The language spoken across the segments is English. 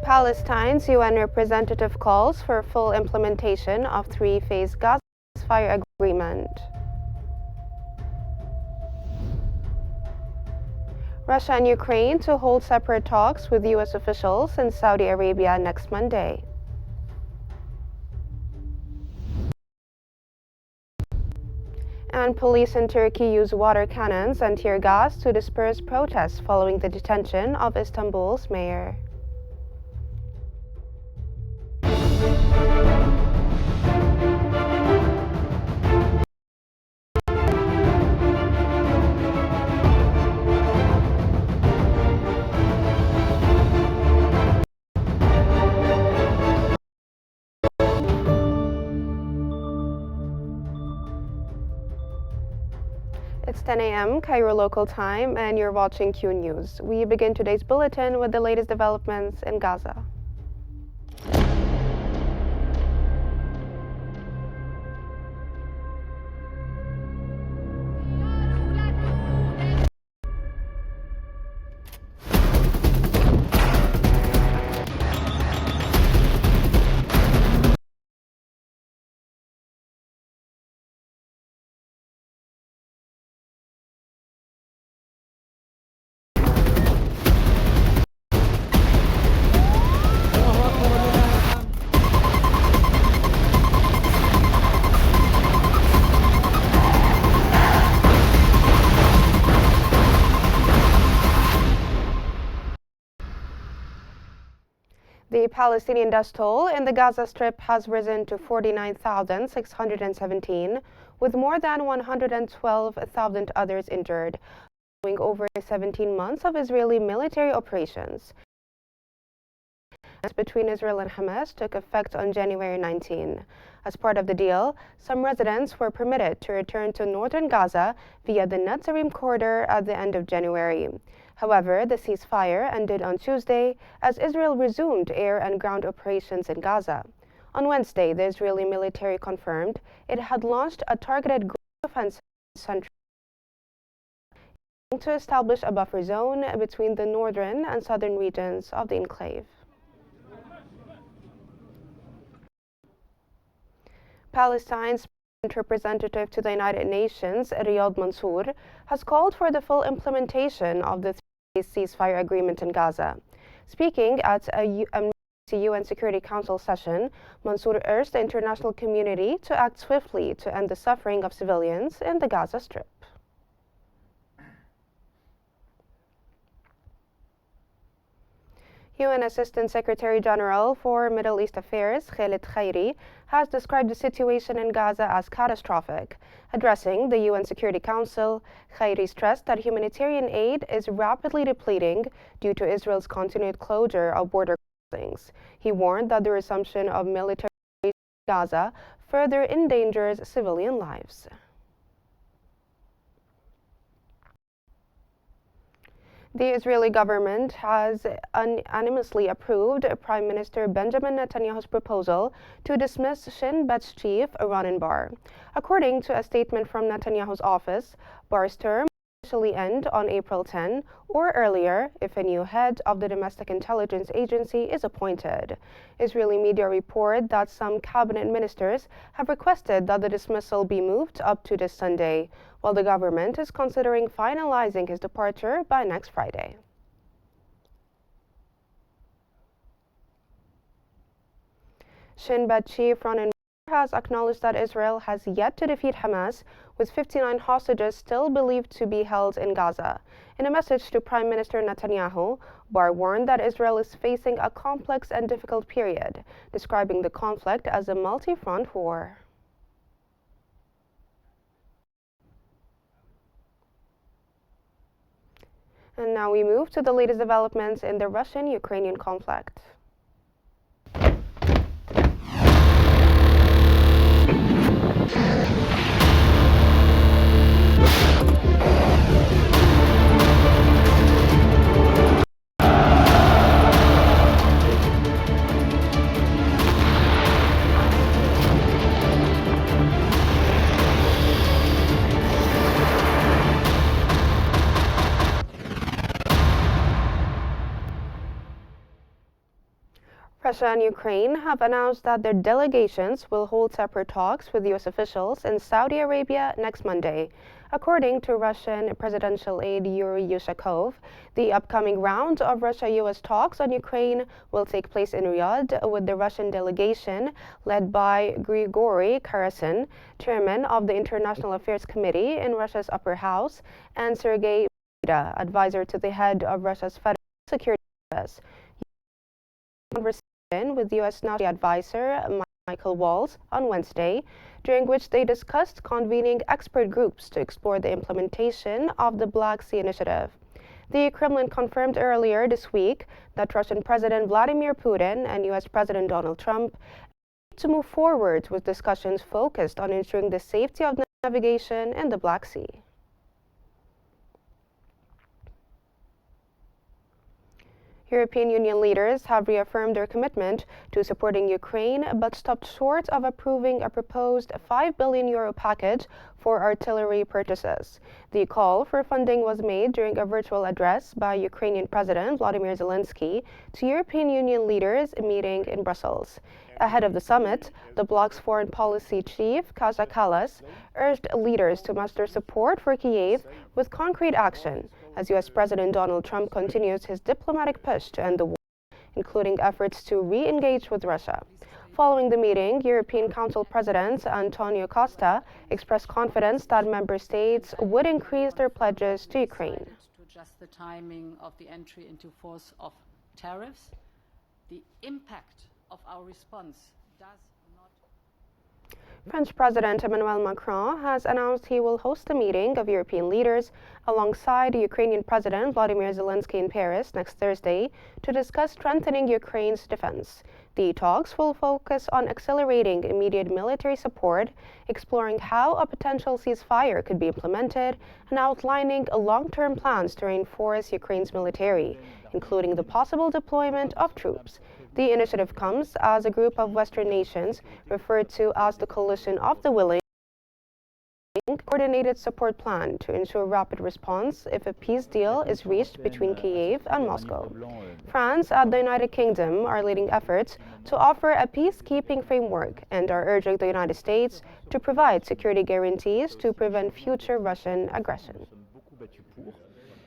Palestine's UN representative calls for full implementation of three-phase Gaza ceasefire agreement. Russia and Ukraine to hold separate talks with U.S. officials in Saudi Arabia next Monday. And police in Turkey use water cannons and tear gas to disperse protests following the detention of Istanbul's mayor. It's 10 a.m. Cairo local time, and you're watching Qnews. We begin today's bulletin with the latest developments in Gaza. The Palestinian death toll in the Gaza Strip has risen to 49,617, with more than 112,000 others injured, following over 17 months of Israeli military operations. Between Israel and Hamas took effect on January 19. As part of the deal, some residents were permitted to return to northern Gaza via the Netzarim corridor at the end of January. However, the ceasefire ended on Tuesday as Israel resumed air and ground operations in Gaza. On Wednesday, the Israeli military confirmed it had launched a targeted ground offensive central to establish a buffer zone between the northern and southern regions of the enclave. Palestine's representative to the United Nations, Riyad Mansour, has called for the full implementation of the three-phase ceasefire agreement in Gaza. Speaking at a UN Security Council session, Mansour urged the international community to act swiftly to end the suffering of civilians in the Gaza Strip. UN Assistant Secretary General for Middle East Affairs, Khalid Khairi, has described the situation in Gaza as catastrophic. Addressing the UN Security Council, Khairi stressed that humanitarian aid is rapidly depleting due to Israel's continued closure of border crossings. He warned that the resumption of military in Gaza further endangers civilian lives. The Israeli government has unanimously approved Prime Minister Benjamin Netanyahu's proposal to dismiss Shin Bet's chief, Ronen Bar. According to a statement from Netanyahu's office, Bar's term will officially end on April 10 or earlier if a new head of the domestic intelligence agency is appointed. Israeli media report that some cabinet ministers have requested that the dismissal be moved up to this Sunday, while the government is considering finalizing his departure by next Friday. Shin Bet chief Ronen has acknowledged that Israel has yet to defeat Hamas, with 59 hostages still believed to be held in Gaza. In a message to Prime Minister Netanyahu, Bar warned that Israel is facing a complex and difficult period, describing the conflict as a multi-front war. And now we move to the latest developments in the Russian-Ukrainian conflict. Russia and Ukraine have announced that their delegations will hold separate talks with U.S. officials in Saudi Arabia next Monday. According to Russian presidential aide Yuri Yushakov, the upcoming round of Russia-U.S. talks on Ukraine will take place in Riyadh with the Russian delegation led by Grigory Karasin, chairman of the International Affairs Committee in Russia's upper house, and Sergei Bida, advisor to the head of Russia's Federal Security Service. Conversation with U.S. National Advisor Michael Waltz on Wednesday, during which they discussed convening expert groups to explore the implementation of the Black Sea Initiative. The Kremlin confirmed earlier this week that Russian President Vladimir Putin and U.S. President Donald Trump to move forward with discussions focused on ensuring the safety of navigation in the Black Sea. European Union leaders have reaffirmed their commitment to supporting Ukraine, but stopped short of approving a proposed €5 billion package for artillery purchases. The call for funding was made during a virtual address by Ukrainian President Volodymyr Zelensky to European Union leaders meeting in Brussels. Ahead of the summit, the bloc's foreign policy chief, Kaja Kallas, urged leaders to muster support for Kyiv with concrete action, as U.S. President Donald Trump continues his diplomatic push to end the war, including efforts to re-engage with Russia. Following the meeting, European Council President Antonio Costa expressed confidence that member states would increase their pledges to Ukraine. To adjust the timing of the entry into force of tariffs, the impact of our response does not. French President Emmanuel Macron has announced he will host a meeting of European leaders alongside Ukrainian President Volodymyr Zelensky in Paris next Thursday to discuss strengthening Ukraine's defense. The talks will focus on accelerating immediate military support, exploring how a potential ceasefire could be implemented, and outlining long-term plans to reinforce Ukraine's military, including the possible deployment of troops. The initiative comes as a group of Western nations, referred to as the Coalition of the Willing, coordinated support plan to ensure rapid response if a peace deal is reached between Kyiv and Moscow. France and the United Kingdom are leading efforts to offer a peacekeeping framework and are urging the United States to provide security guarantees to prevent future Russian aggression.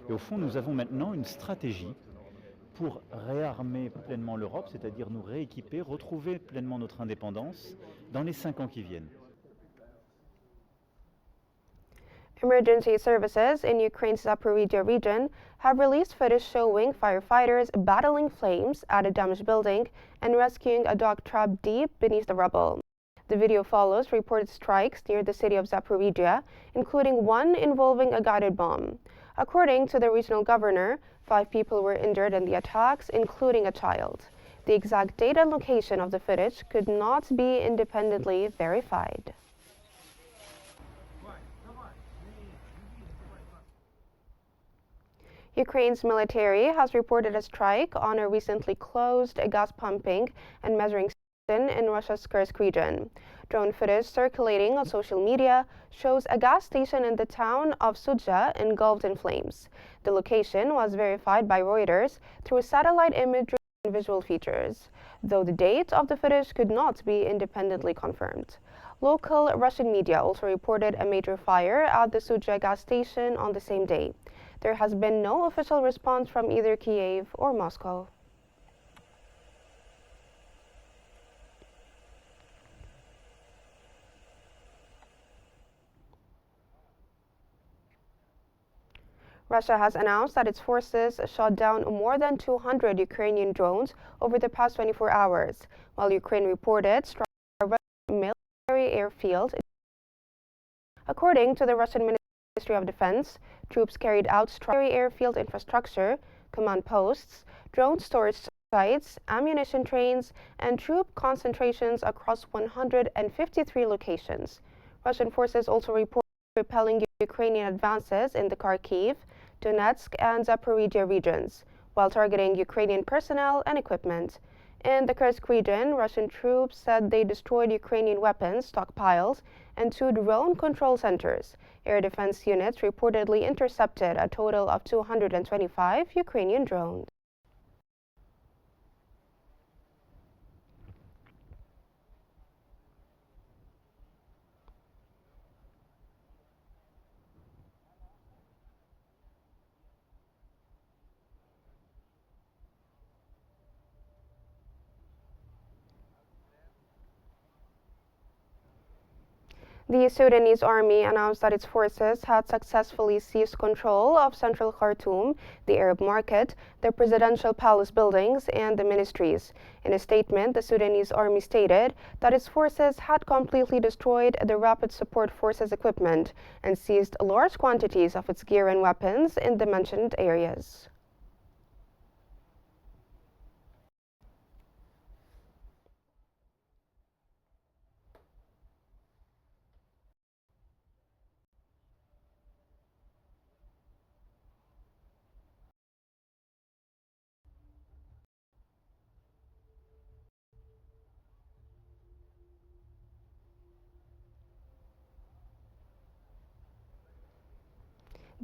Et au fond, nous avons maintenant une stratégie pour réarmer pleinement l'Europe, c'est-à-dire nous rééquiper, retrouver pleinement notre indépendance dans les 5 ans qui viennent. Emergency services in Ukraine's Zaporizhzhia region have released footage showing firefighters battling flames at a damaged building and rescuing a dog trapped deep beneath the rubble. The video follows reported strikes near the city of Zaporizhzhia, including one involving a guided bomb. According to the regional governor, 5 people were injured in the attacks, including a child. The exact date and location of the footage could not be independently verified. Ukraine's military has reported a strike on a recently closed gas pumping and measuring station in Russia's Kursk region. Drone footage circulating on social media shows a gas station in the town of Sudzha engulfed in flames. The location was verified by Reuters through satellite imagery and visual features, though the date of the footage could not be independently confirmed. Local Russian media also reported a major fire at the Sudzha gas station on the same day. There has been no official response from either Kyiv or Moscow. Russia has announced that its forces shot down more than 200 Ukrainian drones over the past 24 hours, while Ukraine reported strikes at a Russian military airfield. According to the Russian Ministry of Defense, troops carried out strikes at airfield infrastructure, command posts, drone storage sites, ammunition trains, and troop concentrations across 153 locations. Russian forces also reported repelling Ukrainian advances in the Kharkiv, Donetsk, and Zaporizhzhia regions, while targeting Ukrainian personnel and equipment. In the Kursk region, Russian troops said they destroyed Ukrainian weapons stockpiles and 2 drone control centers. Air defense units reportedly intercepted a total of 225 Ukrainian drones. The Sudanese army announced that its forces had successfully seized control of central Khartoum, the Arab market, the presidential palace buildings, and the ministries. In a statement, the Sudanese army stated that its forces had completely destroyed the Rapid Support Forces equipment and seized large quantities of its gear and weapons in the mentioned areas.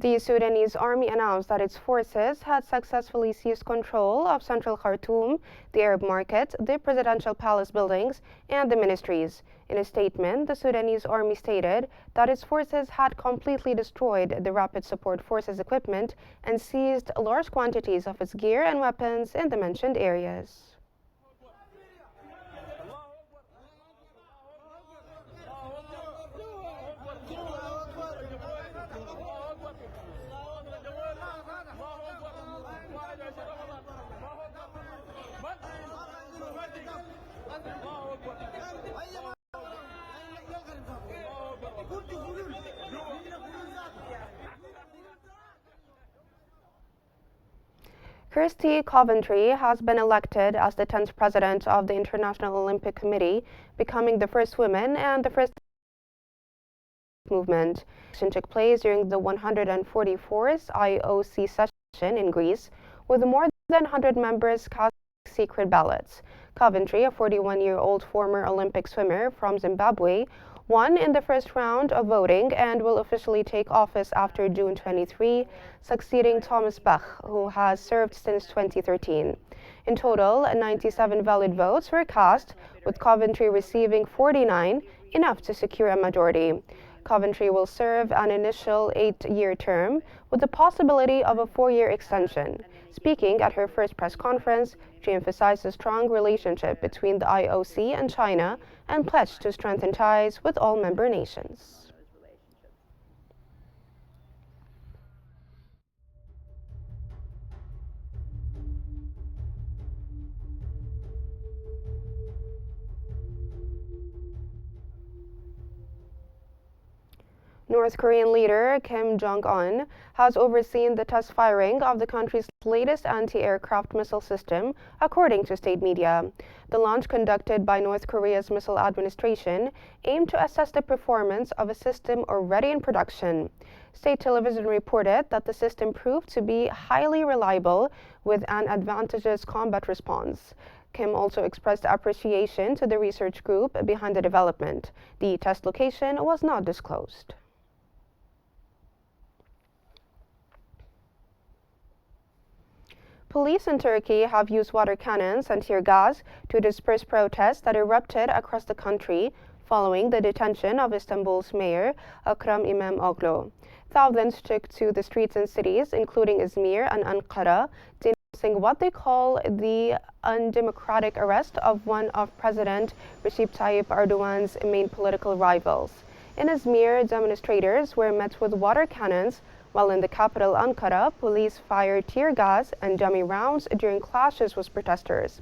The Sudanese army announced that its forces had successfully seized control of central Khartoum, the Arab market, the presidential palace buildings, and the ministries. In a statement, the Sudanese army stated that its forces had completely destroyed the Rapid Support Forces equipment and seized large quantities of its gear and weapons in the mentioned areas. Kirsty Coventry has been elected as the 10th president of the International Olympic Committee, becoming the first woman and the first movement. The election took place during the 144th IOC session in Greece, with more than 100 members casting secret ballots. Coventry, a 41-year-old former Olympic swimmer from Zimbabwe, won in the first round of voting and will officially take office after June 23, succeeding Thomas Bach, who has served since 2013. In total, 97 valid votes were cast, with Coventry receiving 49, enough to secure a majority. Coventry will serve an initial 8-year term with the possibility of a 4-year extension. Speaking at her first press conference, she emphasized a strong relationship between the IOC and China and pledged to strengthen ties with all member nations. North Korean leader Kim Jong-un has overseen the test firing of the country's latest anti-aircraft missile system, according to state media. The launch, conducted by North Korea's Missile Administration, aimed to assess the performance of a system already in production. State television reported that the system proved to be highly reliable with an advantageous combat response. Kim also expressed appreciation to the research group behind the development. The test location was not disclosed. Police in Turkey have used water cannons and tear gas to disperse protests that erupted across the country following the detention of Istanbul's mayor, Ekrem İmamoğlu. Thousands took to the streets in cities, including Izmir and Ankara, denouncing what they call the undemocratic arrest of one of President Recep Tayyip Erdogan's main political rivals. In Izmir, demonstrators were met with water cannons, while in the capital Ankara, police fired tear gas and dummy rounds during clashes with protesters.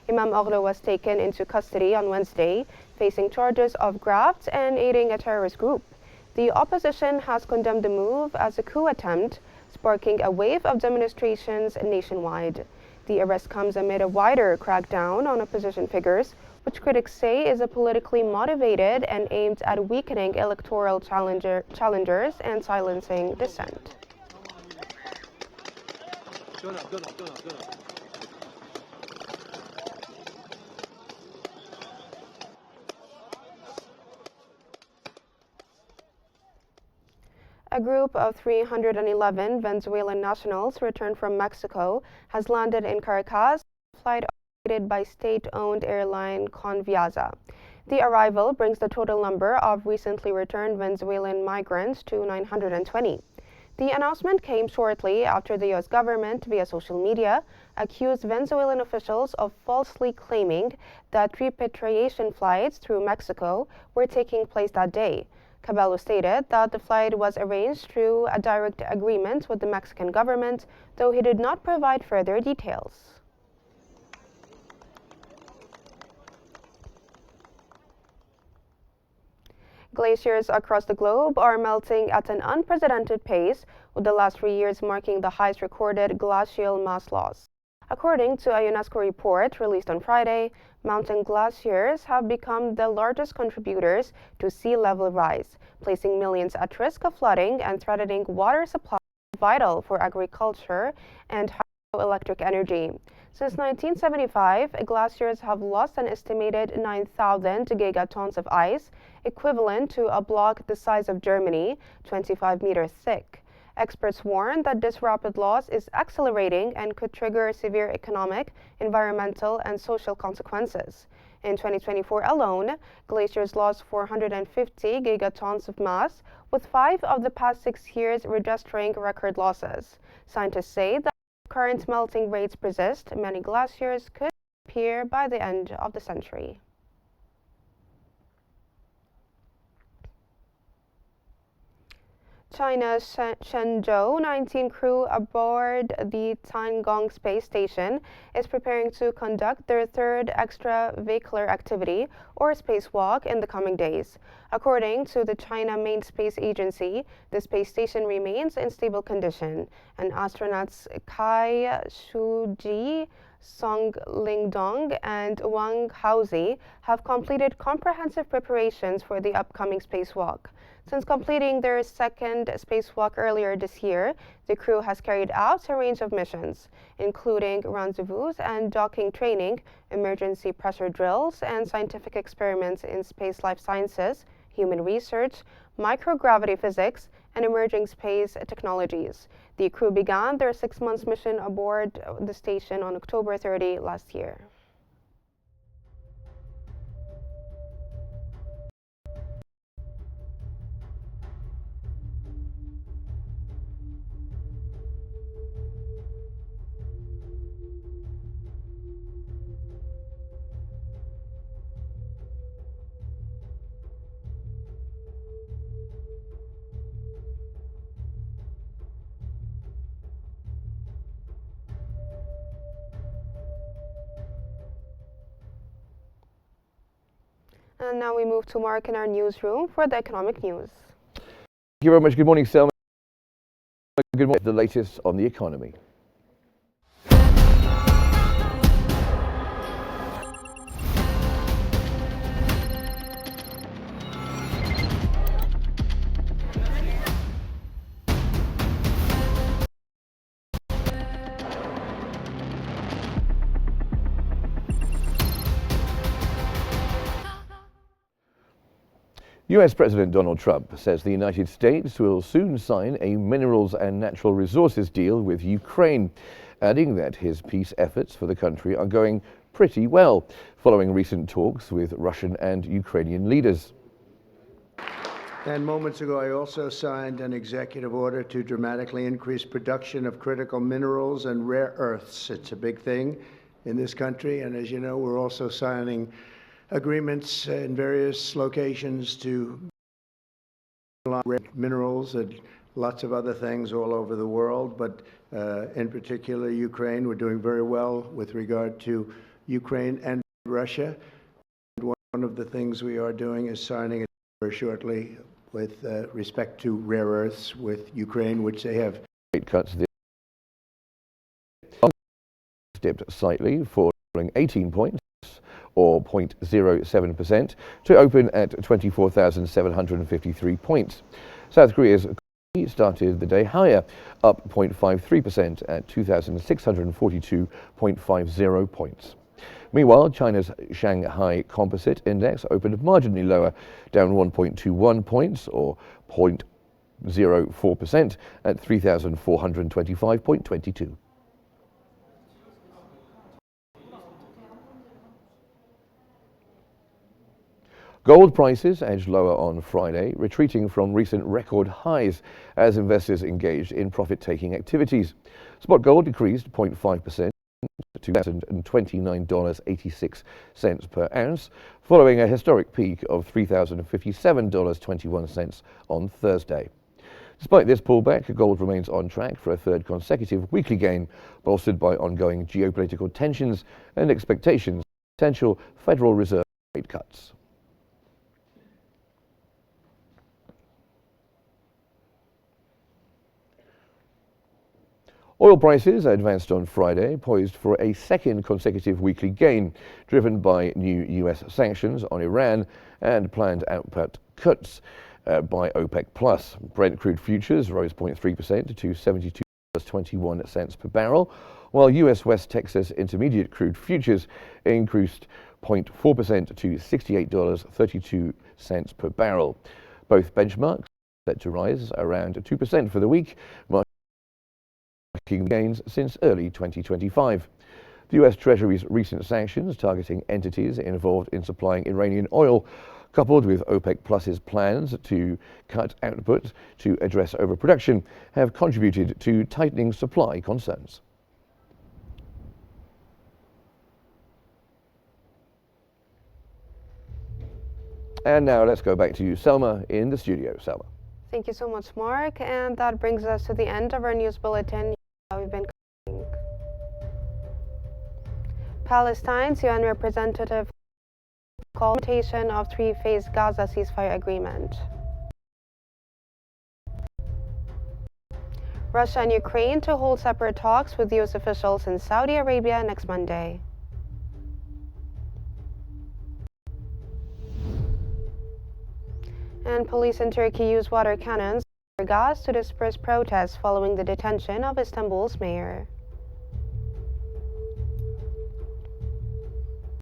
İmamoğlu was taken into custody on Wednesday, facing charges of graft and aiding a terrorist group. The opposition has condemned the move as a coup attempt, sparking a wave of demonstrations nationwide. The arrest comes amid a wider crackdown on opposition figures, which critics say is a politically motivated and aimed at weakening electoral challengers and silencing dissent. A group of 311 Venezuelan nationals returned from Mexico has landed in Caracas, a flight operated by state-owned airline Conviasa. The arrival brings the total number of recently returned Venezuelan migrants to 920. The announcement came shortly after the U.S. government, via social media, accused Venezuelan officials of falsely claiming that repatriation flights through Mexico were taking place that day. Cabello stated that the flight was arranged through a direct agreement with the Mexican government, though he did not provide further details. Glaciers across the globe are melting at an unprecedented pace, with the last 3 years marking the highest recorded glacial mass loss. According to a UNESCO report released on Friday, mountain glaciers have become the largest contributors to sea level rise, placing millions at risk of flooding and threatening water supply vital for agriculture and hydroelectric energy. Since 1975, glaciers have lost an estimated 9,000 gigatons of ice, equivalent to a block the size of Germany, 25 meters thick. Experts warn that this rapid loss is accelerating and could trigger severe economic, environmental, and social consequences. In 2024 alone, glaciers lost 450 gigatons of mass, with 5 of the past 6 years registering record losses. Scientists say that if current melting rates persist, many glaciers could disappear by the end of the century. China's Shenzhou 19 crew aboard the Tiangong space station is preparing to conduct their third extravehicular activity, or spacewalk, in the coming days. According to the China Main Space Agency, the space station remains in stable condition, and astronauts Kai Shuji, Song Lingdong, and Wang Haozi have completed comprehensive preparations for the upcoming spacewalk. Since completing their second spacewalk earlier this year, the crew has carried out a range of missions, including rendezvous and docking training, emergency pressure drills, and scientific experiments in space life sciences, human research, microgravity physics, and emerging space technologies. The crew began their 6-month mission aboard the station on October 30 last year. And now we move to Mark in our newsroom for the economic news. Thank you very much. Good morning, Selma. Good morning. The latest on the economy. US President Donald Trump says the United States will soon sign a minerals and natural resources deal with Ukraine, adding that his peace efforts for the country are going pretty well, following recent talks with Russian and Ukrainian leaders. And moments ago, I also signed an executive order to dramatically increase production of critical minerals and rare earths. It's a big thing in this country, and as you know, we're also signing agreements in various locations to minerals and lots of other things all over the world, but in particular Ukraine. We're doing very well with regard to Ukraine and Russia. One of the things we are doing is signing it very shortly with respect to rare earths with Ukraine, which they have. Rate cuts dipped slightly, falling 18 points, or 0.07%, to open at 24,753 points. South Korea's started the day higher, up 0.53% at 2,642.50 points. Meanwhile, China's Shanghai Composite Index opened marginally lower, down 1.21 points, or 0.04%, at 3,425.22. Gold prices edged lower on Friday, retreating from recent record highs as investors engaged in profit-taking activities. Spot gold decreased 0.5% to $2,029.86 per ounce, following a historic peak of $3,057.21 on Thursday. Despite this pullback, gold remains on track for a third consecutive weekly gain, bolstered by ongoing geopolitical tensions and expectations of potential Federal Reserve rate cuts. Oil prices advanced on Friday, poised for a second consecutive weekly gain, driven by new U.S. sanctions on Iran and planned output cuts by OPEC+. Brent crude futures rose 0.3% to $72.21 per barrel, while U.S. West Texas Intermediate crude futures increased 0.4% to $68.32 per barrel. Both benchmarks set to rise around 2% for the week, marking gains since early 2025. The U.S. Treasury's recent sanctions targeting entities involved in supplying Iranian oil, coupled with OPEC+'s plans to cut output to address overproduction, have contributed to tightening supply concerns. And now let's go back to you, Selma, in the studio. Selma. Thank you so much, Mark. And that brings us to the end of our news bulletin. We've been covering Palestine's UN representative called implementation of three-phase Gaza ceasefire agreement. Russia and Ukraine to hold separate talks with U.S. officials in Saudi Arabia next Monday. And police in Turkey use water cannons or gas to disperse protests following the detention of Istanbul's mayor.